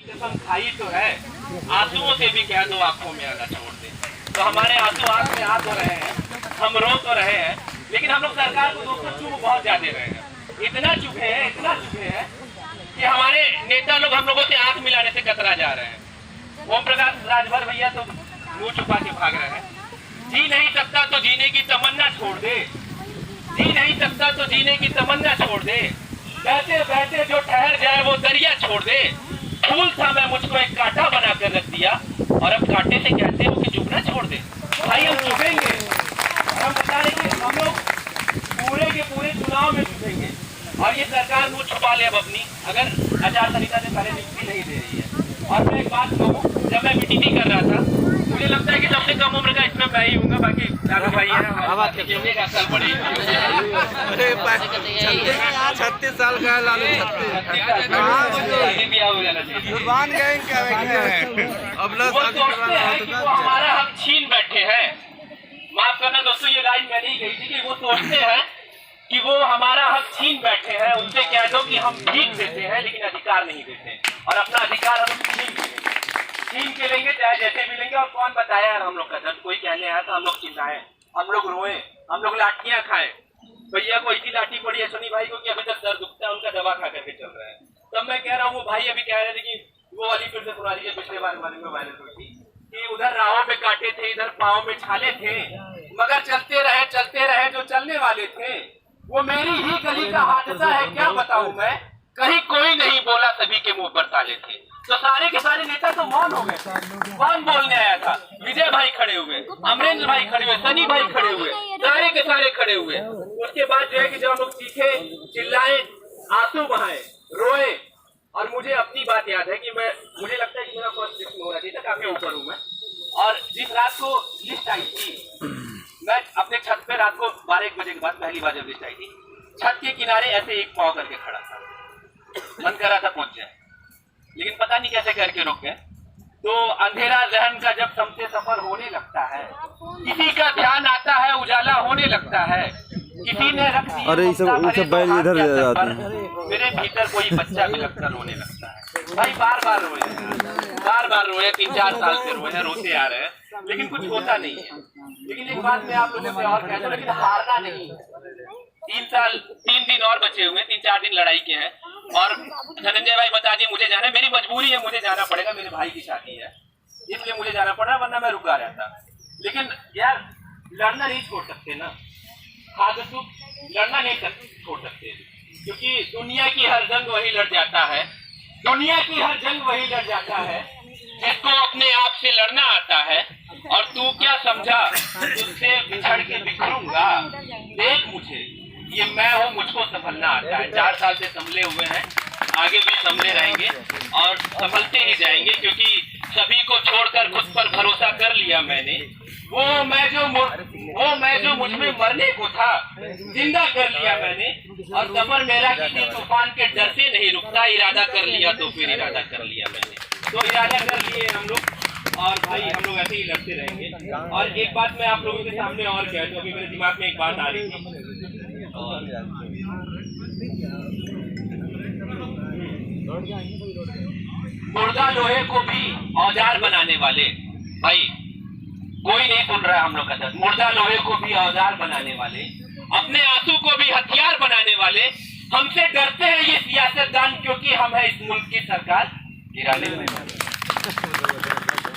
कसम खाई तो है, आंसुओं से भी कह दो आंखों में आना छोड़ दे। तो हमारे आंसू आंख में आ तो रहे हैं, हम रो तो रहे हैं, लेकिन हम लोग सरकार को दोस्तों चुप बहुत ज्यादा रहे हैं। इतना चुपे हैं, इतना चुपे हैं कि हमारे नेता लोग हम लोगों से आंख मिलाने से कतरा जा रहे हैं। ओम प्रकाश राजभर भैया तो मुंह छुपा के भाग रहे हैं। जी नहीं सकता तो जीने की तमन्ना छोड़ दे, जी नहीं सकता तो जीने की तमन्ना छोड़ दे, बहते बहते जो ठहर जाए वो दरिया छोड़ दे। फूल था मैं, मुझको एक कांटा बना कर रख दिया, और अब कांटे से कहते हो कि चुभना छोड़ दे। भाई हम चुभेंगे, हम बता रहे कि हम लोग पूरे के पूरे चुनाव में चुभेंगे। और ये सरकार मुझ छुपा ले अब अपनी, अगर आचार संहिता से पहले नियुक्ति नहीं दे रही है। और मैं एक बात कहूँ, जब मैं बीटीटी कर रहा था, मुझे लगता है कि सबसे कम उम्र का इसमें मैं ही हूँगा, बाकी दारू भाई है, का साल बड़ी। अरे 36 साल का है लालू, 36 कुर्बान गए क्या अब वो सोचते हैं कि वो हमारा हक छीन बैठे हैं। माफ करना दोस्तों, ये लाइन मैंने ही कही थी कि वो सोचते हैं कि वो हमारा हक छीन बैठे हैं। उनसे कह दो कि हम भीख देते हैं लेकिन अधिकार नहीं देते, और अपना अधिकार हम छीन के लेंगे, चाहे जैसे भी लेंगे। और कौन बताया यार हम लोग का दर्द, कोई कहने आया तो हम लोग चिल्लाएं, हम लोग रोए, हम लोग लाठियां खाएं। भैया को इसी लाठी पड़ी है सनी भाई को कि अभी तक दर्द दुखता है, उनका दवा खा करके चल रहा है। तब मैं कह रहा हूँ, वो भाई अभी कह रहे थे कि वो वाली फिर से सुना लीजिए, पिछले बार वाले में वायरल हुई थी कि उधर राहों पे कांटे थे, इधर पाँव में छाले थे, मगर चलते रहे जो चलने वाले थे। वो मेरी ही गली का हादसा है, क्या बताऊं मैं, कहीं कोई नहीं बोला, सभी के मुंह पर ताले थे। तो सारे के सारे नेता तो मौन हो गए। कौन बोलने आया था? विजय भाई खड़े हुए, अमरेंद्र भाई खड़े हुए, सनी भाई खड़े हुए, सारे के सारे खड़े हुए। उसके बाद जो है कि जब हम लोग चीखे, चिल्लाए, आंसू बहाए, रोए। और मुझे अपनी बात याद है कि मुझे लगता है कि मेरा फर्स्ट लिस्ट में हो रहा था, काफी ऊपर हूँ मैं। और जिस रात को लिस्ट आई थी, मैं अपने छत पे रात को 12-1 बजे के बाद पहली बार जब लिस्ट आई थी, छत के किनारे ऐसे एक पाँव करके खड़ा था, मन कर रहा था पहुंच जाए, लेकिन पता नहीं कैसे करके रुक गए। तो अंधेरा जहन का जब हमसे सफर होने लगता है, किसी का ध्यान आता है, उजाला होने लगता है, किसी ने रख दिया। अरे सब बैल इधर जाते हैं, मेरे भीतर कोई बच्चा बिलख कर रोने लगता है। भाई बार बार रोए, 3-4 साल से रोते आ रहे हैं, लेकिन कुछ होता नहीं है। लेकिन एक बात मैं आप लोगों से और कहता हूँ, लेकिन हारना नहीं। 3 दिन और बचे हुए, 3-4 दिन लड़ाई के हैं। और धनंजय भाई बता दिए, मुझे जाना है, मेरी मजबूरी है, मुझे जाना पड़ेगा, मेरे भाई की शादी है, इसलिए मुझे जाना पड़ रहा है, वरना मैं रुका रहता। लेकिन यार लड़ना नहीं छोड़ सकते ना, लड़ना नहीं छोड़ सकते, क्योंकि दुनिया की हर जंग वही लड़ जाता है, दुनिया की हर जंग वही लड़ जाता है जिसको अपने आप से लड़ना आता है। और तू क्या समझा तुझसे बिछड़ के बिखरूंगा, देख मुझे, ये मैं हूँ, मुझको संभलना आता है। 4 साल से संभले हुए हैं, आगे भी संभले रहेंगे और संभलते ही जाएंगे, क्योंकि सभी को छोड़कर खुद पर भरोसा कर लिया मैंने। वो मैं जो मुझ में मरने को था, जिंदा कर लिया मैंने। और सफर मेरा किसी तूफान के डर से नहीं रुकता, इरादा कर लिया तो फिर इरादा कर लिया मैंने। तो इरादा कर लिए हम लोग, और भाई हम लोग ऐसे ही लड़ते रहेंगे। और एक बात मैं आप लोगों के सामने और कह दूं, अभी मेरे दिमाग में एक बात आ रही थी, मुर्दा लोहे को भी औजार बनाने वाले, भाई कोई नहीं सुन रहा है हम लोग का दर्द। मुर्दा लोहे को भी औजार बनाने वाले, अपने आंसू को भी हथियार बनाने वाले, हमसे डरते हैं ये सियासतदान, क्योंकि हम है इस मुल्क की सरकार गिराने वाले।